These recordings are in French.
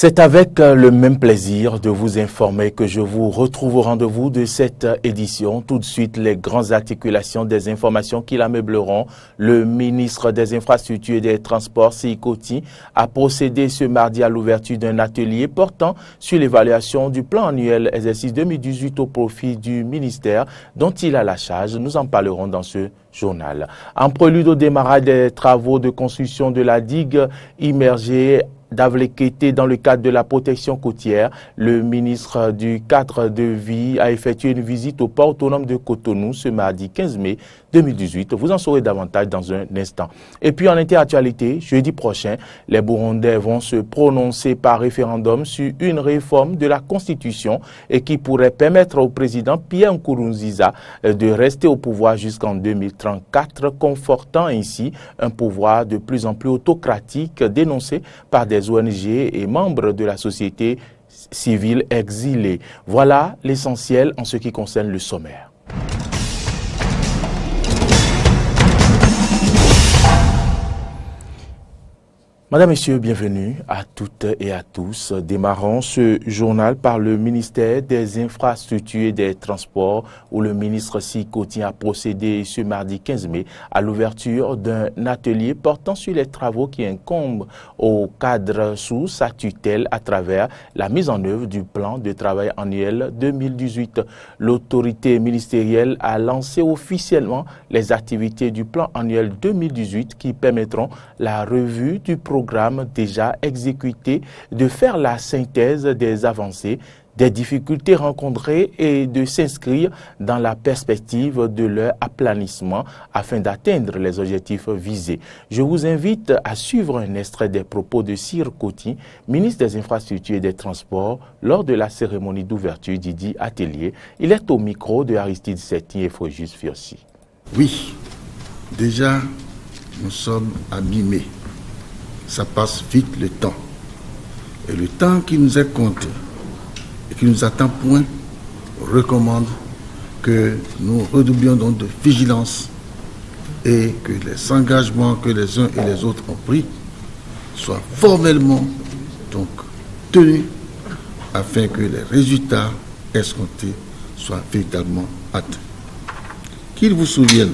C'est avec le même plaisir de vous informer que je vous retrouve au rendez-vous de cette édition. Tout de suite, les grandes articulations des informations qui l'ameubleront. Le ministre des Infrastructures et des Transports, Sikoti, a procédé ce mardi à l'ouverture d'un atelier portant sur l'évaluation du plan annuel exercice 2018 au profit du ministère dont il a la charge. Nous en parlerons dans ce journal. En prélude au démarrage des travaux de construction de la digue immergée d'Avlekété dans le cadre de la protection côtière, le ministre du cadre de vie a effectué une visite au port autonome de Cotonou ce mardi 15 mai 2018. Vous en saurez davantage dans un instant. Et puis en interactualité, jeudi prochain, les Burundais vont se prononcer par référendum sur une réforme de la Constitution et qui pourrait permettre au président Pierre Nkurunziza de rester au pouvoir jusqu'en 2034, confortant ainsi un pouvoir de plus en plus autocratique dénoncé par des ONG et membres de la société civile exilés. Voilà l'essentiel en ce qui concerne le sommaire. Madame, Messieurs, bienvenue à toutes et à tous. Démarrons ce journal par le ministère des Infrastructures et des Transports où le ministre Sikoti a procédé ce mardi 15 mai à l'ouverture d'un atelier portant sur les travaux qui incombent au cadre sous sa tutelle à travers la mise en œuvre du plan de travail annuel 2018. L'autorité ministérielle a lancé officiellement les activités du plan annuel 2018 qui permettront la revue du programme déjà exécuté, de faire la synthèse des avancées, des difficultés rencontrées et de s'inscrire dans la perspective de leur aplanissement afin d'atteindre les objectifs visés. Je vous invite à suivre un extrait des propos de Sikoti, ministre des Infrastructures et des Transports, lors de la cérémonie d'ouverture du dit atelier. Il est au micro de Aristide Setti et Fréjus Fiossi. Oui, déjà, nous sommes à mi-mai. Ça passe vite le temps. Et le temps qui nous est compté et qui nous attend point recommande que nous redoublions donc de vigilance et que les engagements que les uns et les autres ont pris soient formellement donc tenus afin que les résultats escomptés soient véritablement atteints. Qu'il vous souvienne,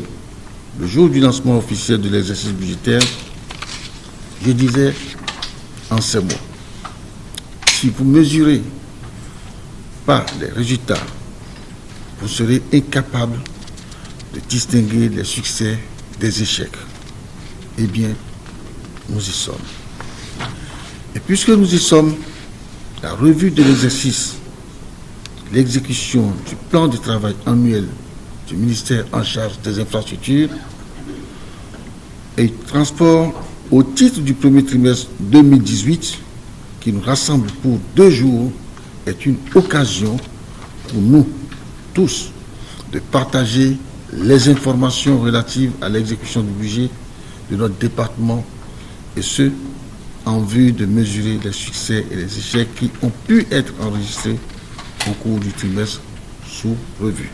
le jour du lancement officiel de l'exercice budgétaire, je disais en ces mots, si vous ne mesurez pas les résultats, vous serez incapable de distinguer les succès des échecs. Eh bien, nous y sommes. Et puisque nous y sommes, la revue de l'exercice, l'exécution du plan de travail annuel du ministère en charge des infrastructures et du transport au titre du premier trimestre 2018, qui nous rassemble pour 2 jours, est une occasion pour nous tous de partager les informations relatives à l'exécution du budget de notre département et ce, en vue de mesurer les succès et les échecs qui ont pu être enregistrés au cours du trimestre sous revue.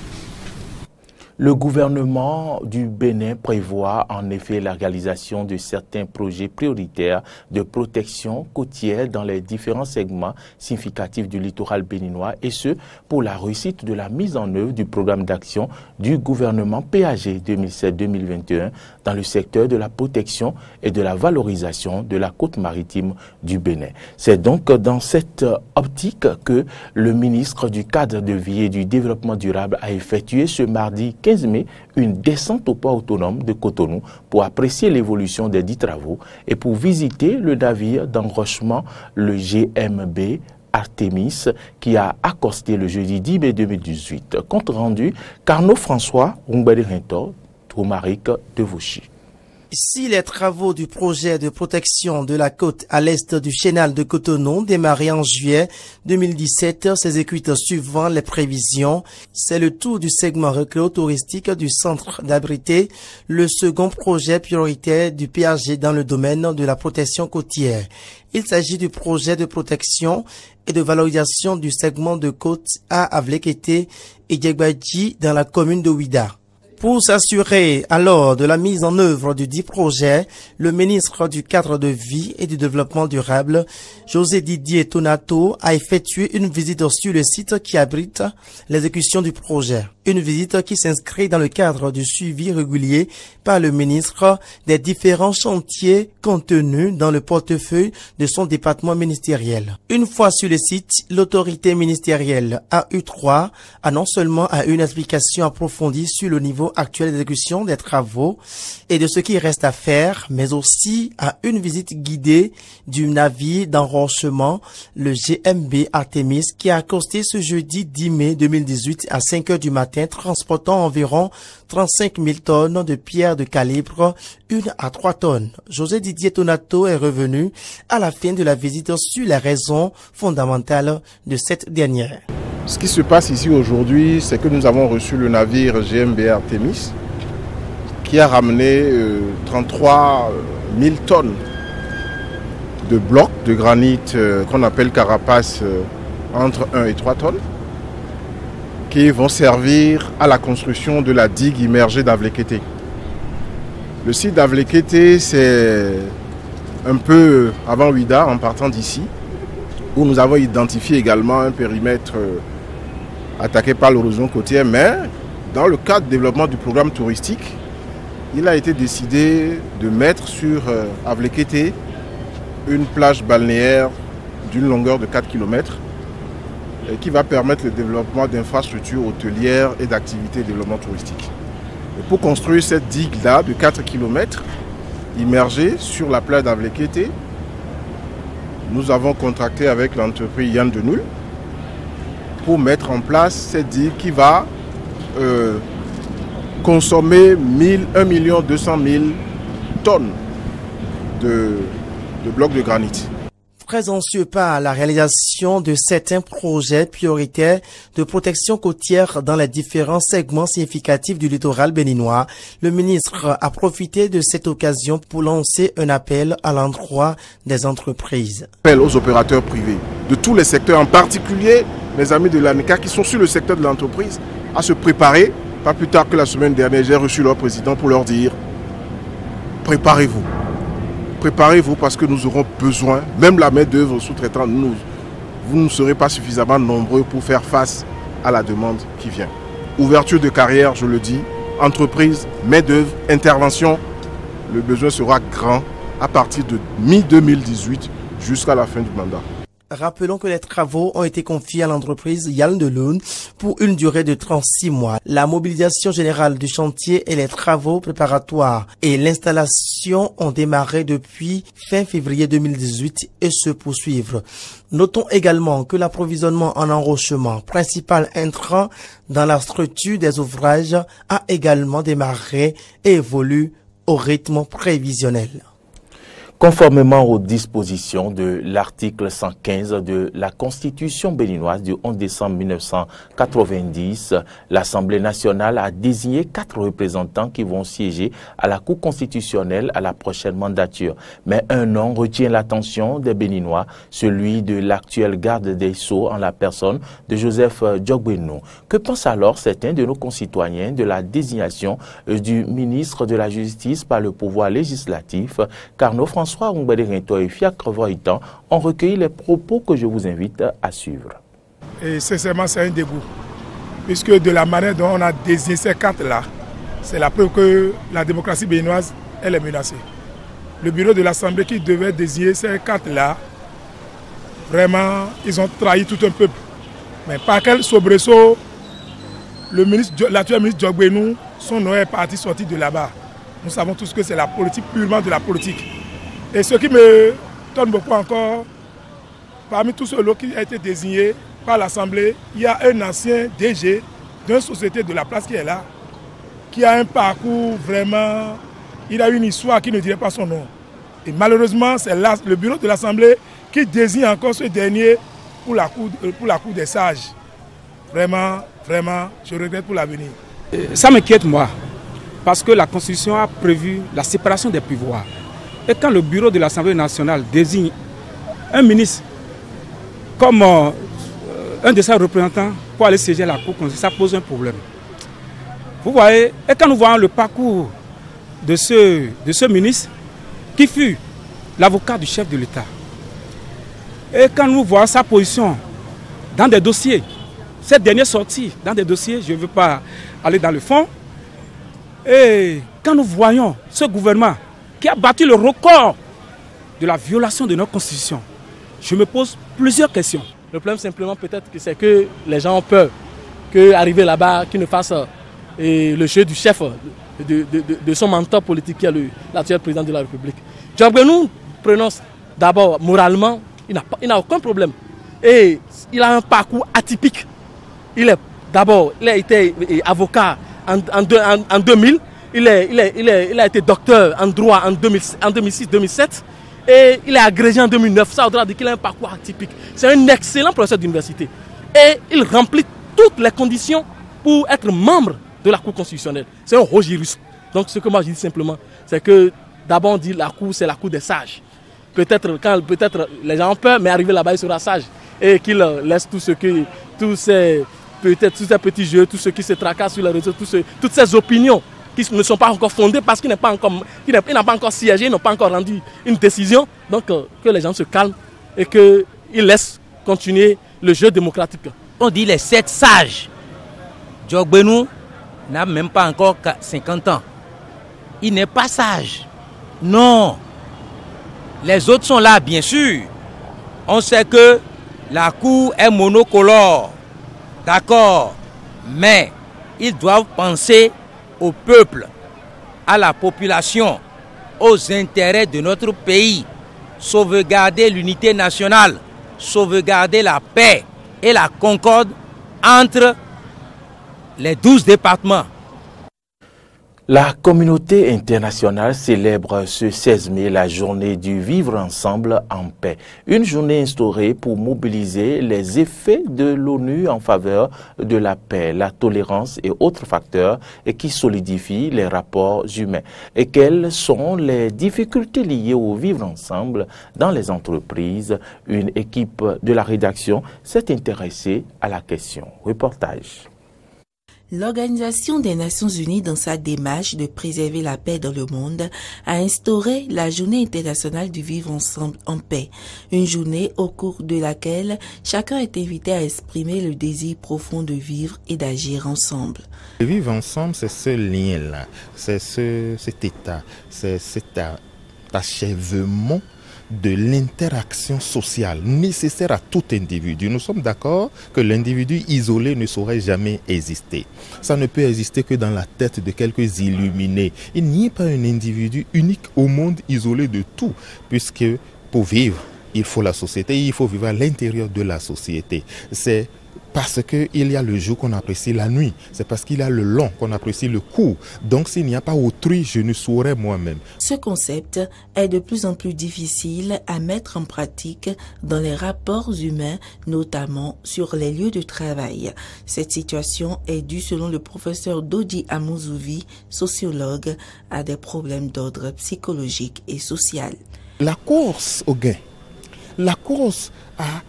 Le gouvernement du Bénin prévoit en effet la réalisation de certains projets prioritaires de protection côtière dans les différents segments significatifs du littoral béninois et ce, pour la réussite de la mise en œuvre du programme d'action du gouvernement PAG 2007-2021 dans le secteur de la protection et de la valorisation de la côte maritime du Bénin. C'est donc dans cette optique que le ministre du cadre de vie et du développement durable a effectué ce mardi 15 mai une descente au port autonome de Cotonou pour apprécier l'évolution des dits travaux et pour visiter le navire d'enrochement, le GMB Artemis, qui a accosté le jeudi 10 mai 2018. Compte rendu, Carnot François, Rumbede Rintor, Troumaric de Vauchy. Si les travaux du projet de protection de la côte à l'est du chenal de Cotonou démarrés en juillet 2017 s'exécutent suivant les prévisions, c'est le tour du segment recréo-touristique du centre d'abrité, le second projet prioritaire du PAG dans le domaine de la protection côtière. Il s'agit du projet de protection et de valorisation du segment de côte à Avlekété et Djegbadji dans la commune de Ouida. Pour s'assurer alors de la mise en œuvre du dit projet, le ministre du Cadre de vie et du Développement durable, José Didier Tonato, a effectué une visite sur le site qui abrite l'exécution du projet. Une visite qui s'inscrit dans le cadre du suivi régulier par le ministre des différents chantiers contenus dans le portefeuille de son département ministériel. Une fois sur le site, l'autorité ministérielle a eu droit à non seulement à une explication approfondie sur le niveau actuelle d'exécution des travaux et de ce qui reste à faire, mais aussi à une visite guidée du navire d'enrochement, le GMB Artemis, qui a accosté ce jeudi 10 mai 2018 à 5 h du matin, transportant environ 35 000 tonnes de pierres de calibre 1 à 3 tonnes. José Didier Tonato est revenu à la fin de la visite sur les raisons fondamentales de cette dernière. Ce qui se passe ici aujourd'hui, c'est que nous avons reçu le navire GMB Artemis qui a ramené 33 000 tonnes de blocs de granit qu'on appelle carapace entre 1 et 3 tonnes qui vont servir à la construction de la digue immergée d'Avlekété. Le site d'Avlekété, c'est un peu avant Ouida, en partant d'ici, où nous avons identifié également un périmètre attaqué par l'érosion côtière, mais dans le cadre du développement du programme touristique, il a été décidé de mettre sur Avlekété une plage balnéaire d'une longueur de 4 km qui va permettre le développement d'infrastructures hôtelières et d'activités de développement touristique. Et pour construire cette digue-là de 4 km immergée sur la plage d'Avlekété, nous avons contracté avec l'entreprise Yann Denoul pour mettre en place cette digue qui va consommer 1 200 000 tonnes de blocs de granit. Présomptueux par la réalisation de certains projets prioritaires de protection côtière dans les différents segments significatifs du littoral béninois, le ministre a profité de cette occasion pour lancer un appel à l'endroit des entreprises. Appel aux opérateurs privés de tous les secteurs, en particulier les amis de l'ANECA qui sont sur le secteur de l'entreprise, à se préparer. Pas plus tard que la semaine dernière, j'ai reçu leur président pour leur dire préparez-vous. Préparez-vous parce que nous aurons besoin, même la main-d'œuvre sous-traitante, vous ne serez pas suffisamment nombreux pour faire face à la demande qui vient. Ouverture de carrière, je le dis, entreprise, main-d'œuvre, intervention, le besoin sera grand à partir de mi-2018 jusqu'à la fin du mandat. Rappelons que les travaux ont été confiés à l'entreprise Yann Denoul pour une durée de 36 mois. La mobilisation générale du chantier et les travaux préparatoires et l'installation ont démarré depuis fin février 2018 et se poursuivent. Notons également que l'approvisionnement en enrochement, principal intrant dans la structure des ouvrages, a également démarré et évolue au rythme prévisionnel. Conformément aux dispositions de l'article 115 de la Constitution béninoise du 11 décembre 1990, l'Assemblée nationale a désigné 4 représentants qui vont siéger à la Cour constitutionnelle à la prochaine mandature. Mais un nom retient l'attention des Béninois, celui de l'actuel garde des Sceaux en la personne de Joseph Djogbenou. Que pensent alors certains de nos concitoyens de la désignation du ministre de la Justice par le pouvoir législatif, Carnot François Ngoubedi-Rinto et Fiacre Voitan ont recueilli les propos que je vous invite à suivre. Et sincèrement, c'est un dégoût, puisque de la manière dont on a désigné ces 4-là, c'est la preuve que la démocratie béninoise, elle est menacée. Le bureau de l'Assemblée qui devait désigner ces 4-là, vraiment, ils ont trahi tout un peuple. Mais par quel soubresaut, l'actuel ministre Djogbenou, son nom est sorti de là-bas. Nous savons tous que c'est la politique, purement de la politique. Et ce qui me donne beaucoup encore, parmi tous ceux qui ont été désignés par l'Assemblée, il y a un ancien DG d'une société de la place qui est là, qui a un parcours vraiment, il a une histoire qui ne dirait pas son nom. Et malheureusement, c'est le bureau de l'Assemblée qui désigne encore ce dernier pour la cour des sages. Vraiment, vraiment, je regrette pour l'avenir. Ça m'inquiète moi, parce que la Constitution a prévu la séparation des pouvoirs. Et quand le bureau de l'Assemblée nationale désigne un ministre comme un de ses représentants pour aller siéger à la Cour, ça pose un problème. Vous voyez, et quand nous voyons le parcours de ce ministre, qui fut l'avocat du chef de l'État, et quand nous voyons sa position dans des dossiers, cette dernière sortie dans des dossiers, je ne veux pas aller dans le fond, et quand nous voyons ce gouvernement qui a battu le record de la violation de notre constitution, je me pose plusieurs questions. Le problème simplement peut-être que c'est que les gens ont peur qu'arriver là-bas, qu'ils ne fassent le jeu du chef de son mentor politique qui est l'actuel président de la République. Nous prenons d'abord moralement, il n'a aucun problème. Et il a un parcours atypique. Il a été avocat en 2000, il a été docteur en droit en 2006-2007 et il est agrégé en 2009. Ça voudra dire qu'il a un parcours atypique. C'est un excellent professeur d'université. Et il remplit toutes les conditions pour être membre de la Cour constitutionnelle. C'est un haut juriste. Donc ce que moi je dis simplement, c'est que d'abord on dit la Cour, c'est la Cour des sages. Peut-être les gens ont peur, mais arrivé là-bas, il sera sage. Et qu'il laisse tous ces petits jeux, tout ce qui se tracasse sur les réseaux, toutes ces opinions qui ne sont pas encore fondées parce qu'il n'a pas encore siégé, ils n'ont pas encore rendu une décision. Donc que les gens se calment et qu'ils laissent continuer le jeu démocratique. On dit les 7 sages. Diogbenou n'a même pas encore 50 ans. Il n'est pas sage. Non. Les autres sont là, bien sûr. On sait que la Cour est monocolore. D'accord. Mais ils doivent penser au peuple, à la population, aux intérêts de notre pays. Sauvegarder l'unité nationale, sauvegarder la paix et la concorde entre les 12 départements. La communauté internationale célèbre ce 16 mai la journée du vivre ensemble en paix. Une journée instaurée pour mobiliser les effets de l'ONU en faveur de la paix, la tolérance et autres facteurs et qui solidifient les rapports humains. Et quelles sont les difficultés liées au vivre ensemble dans les entreprises? Une équipe de la rédaction s'est intéressée à la question. Reportage. L'Organisation des Nations Unies, dans sa démarche de préserver la paix dans le monde, a instauré la Journée internationale du vivre ensemble en paix. Une journée au cours de laquelle chacun est invité à exprimer le désir profond de vivre et d'agir ensemble. Le vivre ensemble, c'est ce lien-là, c'est cet état, c'est cet achèvement de l'interaction sociale nécessaire à tout individu. Nous sommes d'accord que l'individu isolé ne saurait jamais exister. Ça ne peut exister que dans la tête de quelques illuminés. Il n'y a pas un individu unique au monde isolé de tout, puisque pour vivre, il faut la société, il faut vivre à l'intérieur de la société. C'est parce qu'il y a le jour qu'on apprécie la nuit. C'est parce qu'il y a le long qu'on apprécie le court. Donc s'il n'y a pas autrui, je ne saurais moi-même. Ce concept est de plus en plus difficile à mettre en pratique dans les rapports humains, notamment sur les lieux de travail. Cette situation est due, selon le professeur Dodi Amouzuvi, sociologue, à des problèmes d'ordre psychologique et social. La course au gain, la course à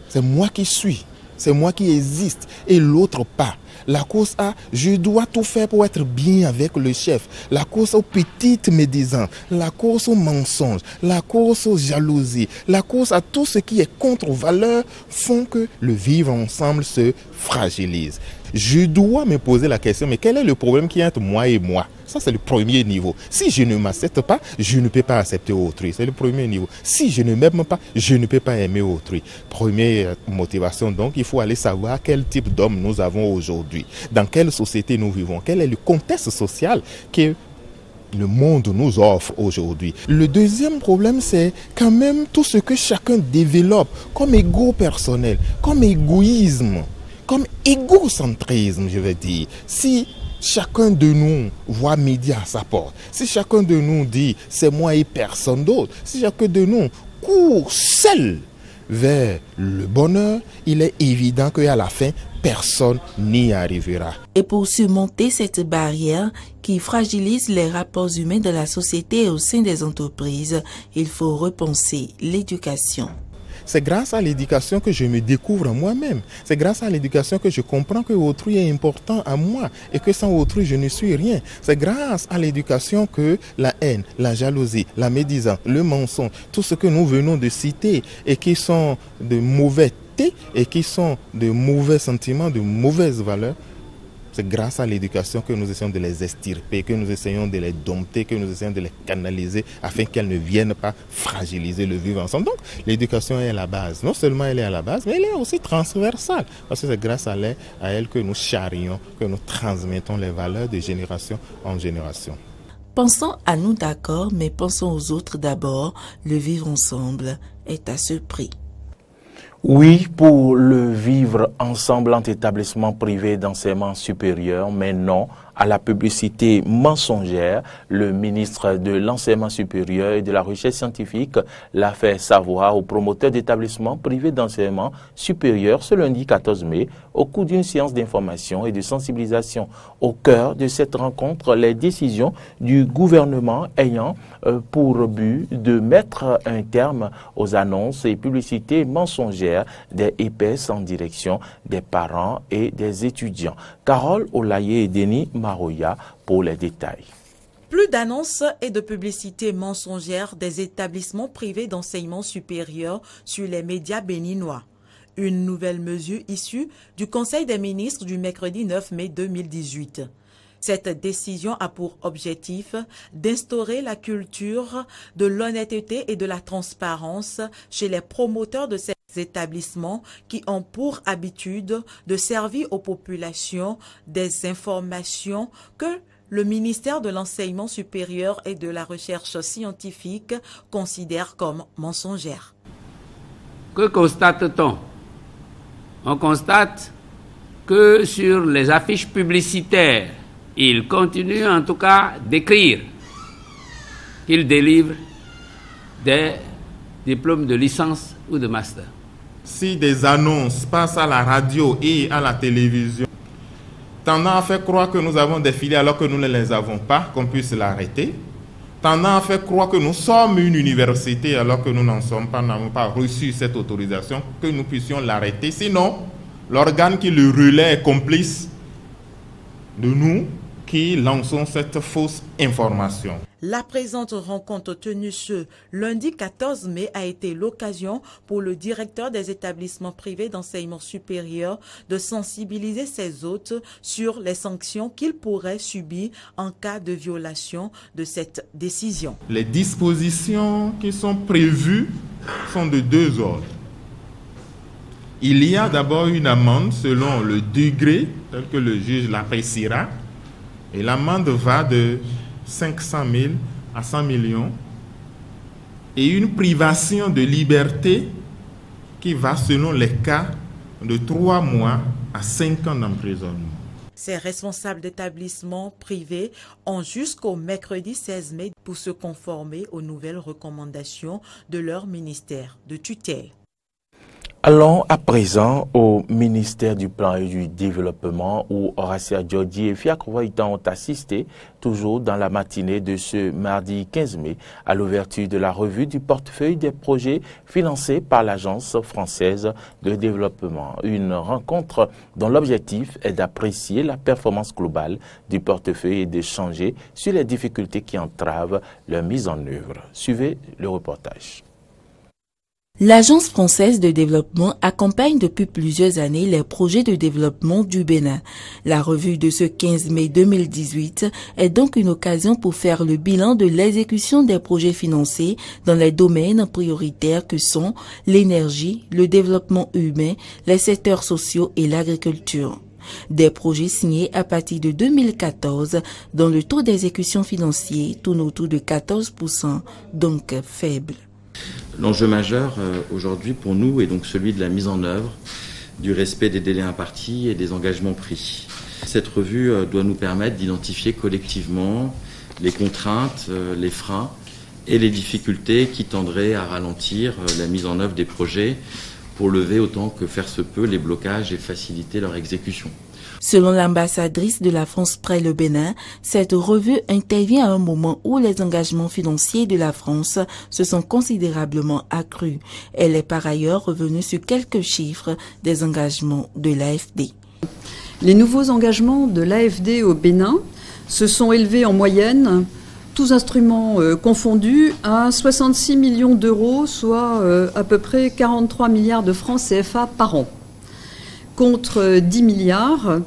c'est moi qui suis. C'est moi qui existe et l'autre pas. La course à je dois tout faire pour être bien avec le chef. La course aux petites médisances. La course aux mensonges. La course aux jalousies. La course à tout ce qui est contre-valeur font que le vivre ensemble se fragilise. Je dois me poser la question, mais quel est le problème qui est entre moi et moi? Ça, c'est le premier niveau. Si je ne m'accepte pas, je ne peux pas accepter autrui. C'est le premier niveau. Si je ne m'aime pas, je ne peux pas aimer autrui. Première motivation, donc, il faut aller savoir quel type d'homme nous avons aujourd'hui. Dans quelle société nous vivons? Quel est le contexte social que le monde nous offre aujourd'hui. Le deuxième problème, c'est quand même tout ce que chacun développe comme ego personnel, comme égoïsme, comme égocentrisme, je veux dire. Si chacun de nous voit midi à sa porte, si chacun de nous dit c'est moi et personne d'autre, si chacun de nous court seul vers le bonheur, il est évident qu'à la fin, personne n'y arrivera. Et pour surmonter cette barrière qui fragilise les rapports humains de la société et au sein des entreprises, il faut repenser l'éducation. C'est grâce à l'éducation que je me découvre moi-même. C'est grâce à l'éducation que je comprends que autrui est important à moi et que sans autrui, je ne suis rien. C'est grâce à l'éducation que la haine, la jalousie, la médisance, le mensonge, tout ce que nous venons de citer et qui sont de mauvais thés et qui sont de mauvais sentiments, de mauvaises valeurs, c'est grâce à l'éducation que nous essayons de les extirper, que nous essayons de les dompter, que nous essayons de les canaliser afin qu'elles ne viennent pas fragiliser le vivre ensemble. Donc l'éducation est à la base. Non seulement elle est à la base, mais elle est aussi transversale. Parce que c'est grâce à elle que nous charrions, que nous transmettons les valeurs de génération en génération. Pensons à nous d'accord, mais pensons aux autres d'abord. Le vivre ensemble est à ce prix. Oui, pour le vivre ensemble entre établissements privés d'enseignement supérieur, mais non à la publicité mensongère. Le ministre de l'Enseignement supérieur et de la Recherche scientifique l'a fait savoir aux promoteurs d'établissements privés d'enseignement supérieur ce lundi 14 mai au cours d'une séance d'information et de sensibilisation. Au cœur de cette rencontre, les décisions du gouvernement ayant pour but de mettre un terme aux annonces et publicités mensongères des EPS en direction des parents et des étudiants. Carole Olaye et Denis Maroya pour les détails. Plus d'annonces et de publicités mensongères des établissements privés d'enseignement supérieur sur les médias béninois. Une nouvelle mesure issue du Conseil des ministres du mercredi 9 mai 2018. Cette décision a pour objectif d'instaurer la culture de l'honnêteté et de la transparence chez les promoteurs de ces établissements qui ont pour habitude de servir aux populations des informations que le ministère de l'Enseignement supérieur et de la Recherche scientifique considère comme mensongères. Que constate-t-on? On constate que sur les affiches publicitaires, il continue en tout cas d'écrire qu'il délivre des diplômes de licence ou de master. Si des annonces passent à la radio et à la télévision, tendant à faire croire que nous avons des filiales alors que nous ne les avons pas, qu'on puisse l'arrêter, tendant à faire croire que nous sommes une université alors que nous n'en sommes pas, n'avons pas reçu cette autorisation, que nous puissions l'arrêter. Sinon, l'organe qui le relaie est complice de nous qui lançons cette fausse information. La présente rencontre tenue ce lundi 14 mai a été l'occasion pour le directeur des établissements privés d'enseignement supérieur de sensibiliser ses hôtes sur les sanctions qu'ils pourraient subir en cas de violation de cette décision. Les dispositions qui sont prévues sont de deux ordres. Il y a d'abord une amende selon le degré tel que le juge l'appréciera. Et l'amende va de 500 000 à 100 millions. Et une privation de liberté qui va, selon les cas, de 3 mois à 5 ans d'emprisonnement. Ces responsables d'établissements privés ont jusqu'au mercredi 16 mai pour se conformer aux nouvelles recommandations de leur ministère de tutelle. Allons à présent au ministère du Plan et du Développement où Horacia Djordji et Fiacre Voitan ont assisté, toujours dans la matinée de ce mardi 15 mai, à l'ouverture de la revue du portefeuille des projets financés par l'Agence française de développement. Une rencontre dont l'objectif est d'apprécier la performance globale du portefeuille et d'échanger sur les difficultés qui entravent leur mise en œuvre. Suivez le reportage. L'Agence française de développement accompagne depuis plusieurs années les projets de développement du Bénin. La revue de ce 15 mai 2018 est donc une occasion pour faire le bilan de l'exécution des projets financés dans les domaines prioritaires que sont l'énergie, le développement humain, les secteurs sociaux et l'agriculture. Des projets signés à partir de 2014 dont le taux d'exécution financier tourne autour de 14%, donc faible. L'enjeu majeur aujourd'hui pour nous est donc celui de la mise en œuvre, du respect des délais impartis et des engagements pris. Cette revue doit nous permettre d'identifier collectivement les contraintes, les freins et les difficultés qui tendraient à ralentir la mise en œuvre des projets pour lever autant que faire se peut les blocages et faciliter leur exécution. Selon l'ambassadrice de la France près le Bénin, cette revue intervient à un moment où les engagements financiers de la France se sont considérablement accrus. Elle est par ailleurs revenue sur quelques chiffres des engagements de l'AFD. Les nouveaux engagements de l'AFD au Bénin se sont élevés en moyenne, tous instruments confondus, à 66 millions d'euros, soit à peu près 43 milliards de francs CFA par an, contre 10 millions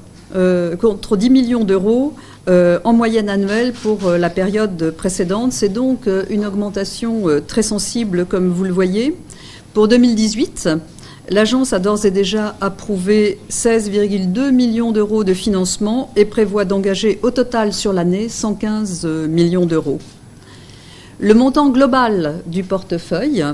d'euros en moyenne annuelle pour la période précédente. C'est donc une augmentation très sensible, comme vous le voyez. Pour 2018, l'agence a d'ores et déjà approuvé 16,2 millions d'euros de financement et prévoit d'engager au total sur l'année 115 millions d'euros. Le montant global du portefeuille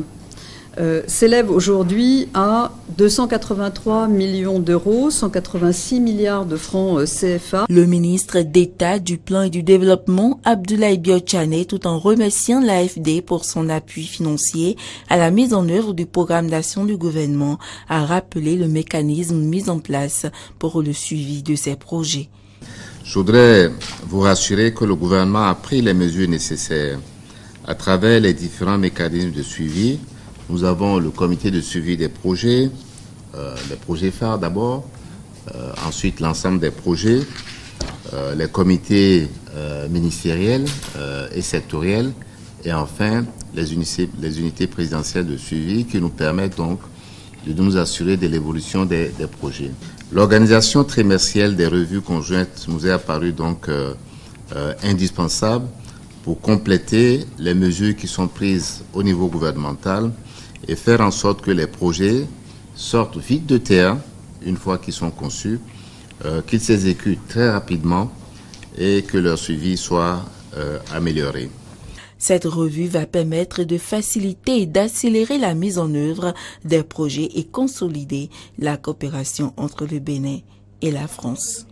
s'élève aujourd'hui à 283 millions d'euros, 186 milliards de francs CFA. Le ministre d'État du Plan et du Développement, Abdoulaye Biotchane, tout en remerciant l'AFD pour son appui financier à la mise en œuvre du programme d'action du gouvernement, a rappelé le mécanisme mis en place pour le suivi de ces projets. Je voudrais vous rassurer que le gouvernement a pris les mesures nécessaires à travers les différents mécanismes de suivi. Nous avons le comité de suivi des projets, les projets phares d'abord, ensuite l'ensemble des projets, les comités ministériels et sectoriels, et enfin les unités présidentielles de suivi qui nous permettent donc de nous assurer de l'évolution des projets. L'organisation trimestrielle des revues conjointes nous est apparue donc indispensable pour compléter les mesures qui sont prises au niveau gouvernemental et faire en sorte que les projets sortent vite de terre, une fois qu'ils sont conçus, qu'ils s'exécutent très rapidement et que leur suivi soit amélioré. Cette revue va permettre de faciliter et d'accélérer la mise en œuvre des projets et consolider la coopération entre le Bénin et la France.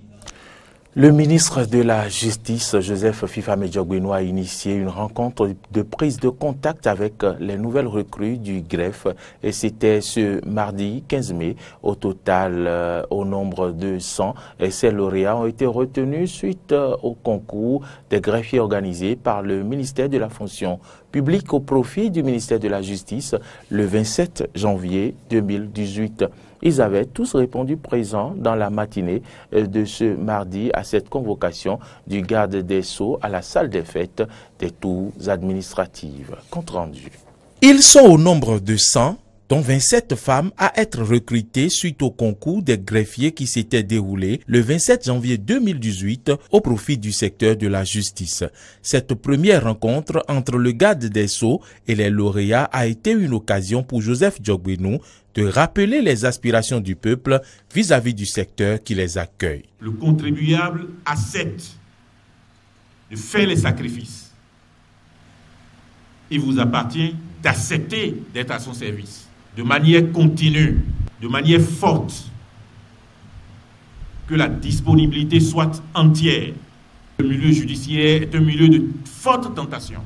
Le ministre de la Justice, Joseph Fifame Diogbenou, a initié une rencontre de prise de contact avec les nouvelles recrues du greffe et c'était ce mardi 15 mai. Au total, au nombre de 100, ces lauréats ont été retenus suite au concours des greffiers organisés par le ministère de la Fonction publique au profit du ministère de la Justice le 27 janvier 2018. Ils avaient tous répondu présents dans la matinée de ce mardi à cette convocation du garde des Sceaux à la salle des fêtes des tours administratives. Compte rendu. Ils sont au nombre de 100, dont 27 femmes à être recrutées suite au concours des greffiers qui s'était déroulé le 27 janvier 2018 au profit du secteur de la justice. Cette première rencontre entre le garde des Sceaux et les lauréats a été une occasion pour Joseph Diogbenou de rappeler les aspirations du peuple vis-à-vis du secteur qui les accueille. Le contribuable accepte de faire les sacrifices. Il vous appartient d'accepter d'être à son service de manière continue, de manière forte, que la disponibilité soit entière. Le milieu judiciaire est un milieu de forte tentation.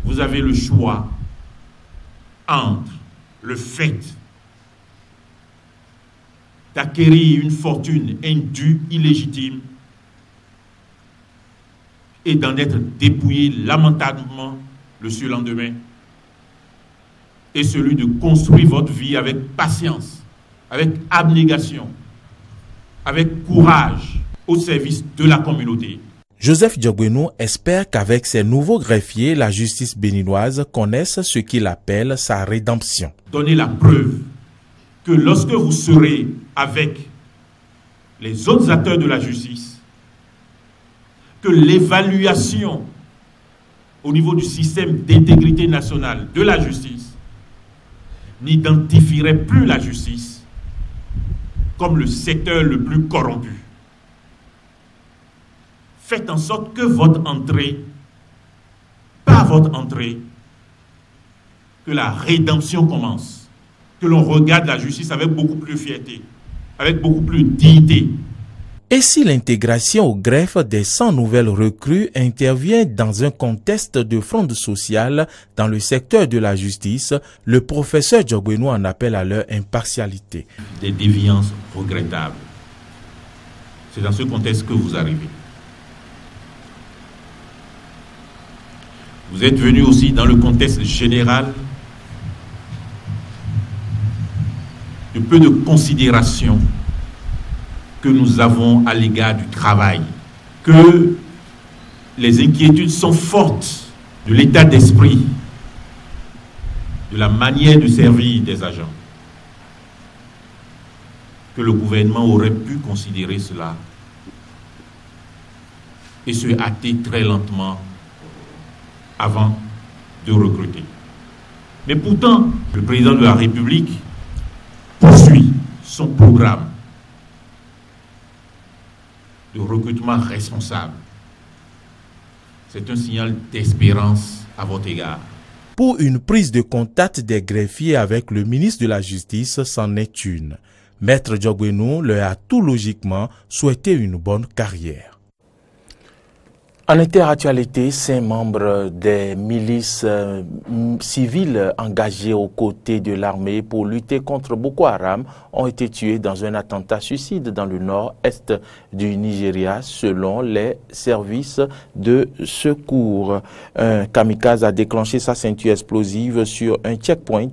Vous avez le choix entre le fait d'acquérir une fortune indue, illégitime, et d'en être dépouillé lamentablement le surlendemain, et celui de construire votre vie avec patience, avec abnégation, avec courage au service de la communauté. Joseph Diogbenou espère qu'avec ces nouveaux greffiers, la justice béninoise connaisse ce qu'il appelle sa rédemption. Donnez la preuve que lorsque vous serez avec les autres acteurs de la justice, que l'évaluation au niveau du système d'intégrité nationale de la justice n'identifierait plus la justice comme le secteur le plus corrompu. Faites en sorte que votre entrée, par votre entrée, que la rédemption commence, que l'on regarde la justice avec beaucoup plus de fierté, avec beaucoup plus de dignité. Et si l'intégration au greffe des 100 nouvelles recrues intervient dans un contexte de fronde sociale dans le secteur de la justice, le professeur Djogbenou en appelle à leur impartialité. Des déviances regrettables. C'est dans ce contexte que vous arrivez. Vous êtes venu aussi dans le contexte général de peu de considération que nous avons à l'égard du travail, que les inquiétudes sont fortes de l'état d'esprit, de la manière de servir des agents, que le gouvernement aurait pu considérer cela et se hâter très lentement avant de recruter. Mais pourtant, le président de la République poursuit son programme de recrutement responsable. C'est un signal d'espérance à votre égard. Pour une prise de contact des greffiers avec le ministre de la Justice, c'en est une. Maître Djogbenou leur a tout logiquement souhaité une bonne carrière. En interactualité, 5 membres des milices civiles engagées aux côtés de l'armée pour lutter contre Boko Haram ont été tués dans un attentat suicide dans le nord-est du Nigeria, selon les services de secours. Un kamikaze a déclenché sa ceinture explosive sur un checkpoint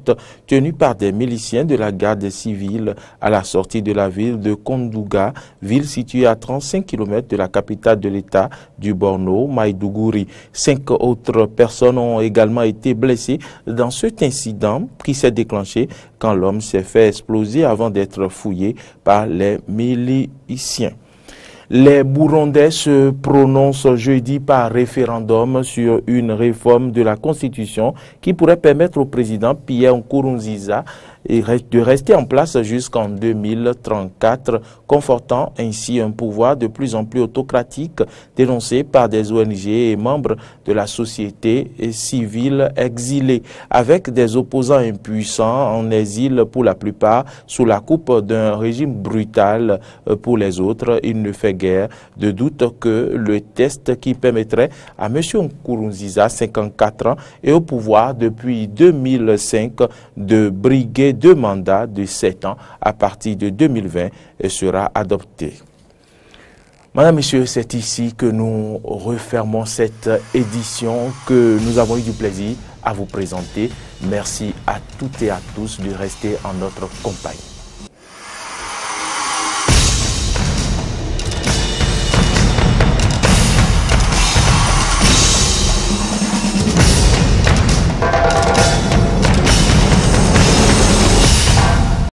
tenu par des miliciens de la garde civile à la sortie de la ville de Kondouga, ville située à 35 km de la capitale de l'État du Borno, Maïdougouri. 5 autres personnes ont également été blessées dans cet incident qui s'est déclenché quand l'homme s'est fait exploser avant d'être fouillé par les miliciens. Les Burundais se prononcent jeudi par référendum sur une réforme de la Constitution qui pourrait permettre au président Pierre Nkurunziza de rester en place jusqu'en 2034, confortant ainsi un pouvoir de plus en plus autocratique dénoncé par des ONG et membres de la société civile exilés, avec des opposants impuissants en exil pour la plupart sous la coupe d'un régime brutal pour les autres. Il ne fait guère de doute que le test qui permettrait à M. Nkurunziza, 54 ans, et au pouvoir depuis 2005, de briguer 2 mandats de 7 ans à partir de 2020 sera adopté. Madame, Messieurs, c'est ici que nous refermons cette édition que nous avons eu du plaisir à vous présenter. Merci à toutes et à tous de rester en notre compagnie.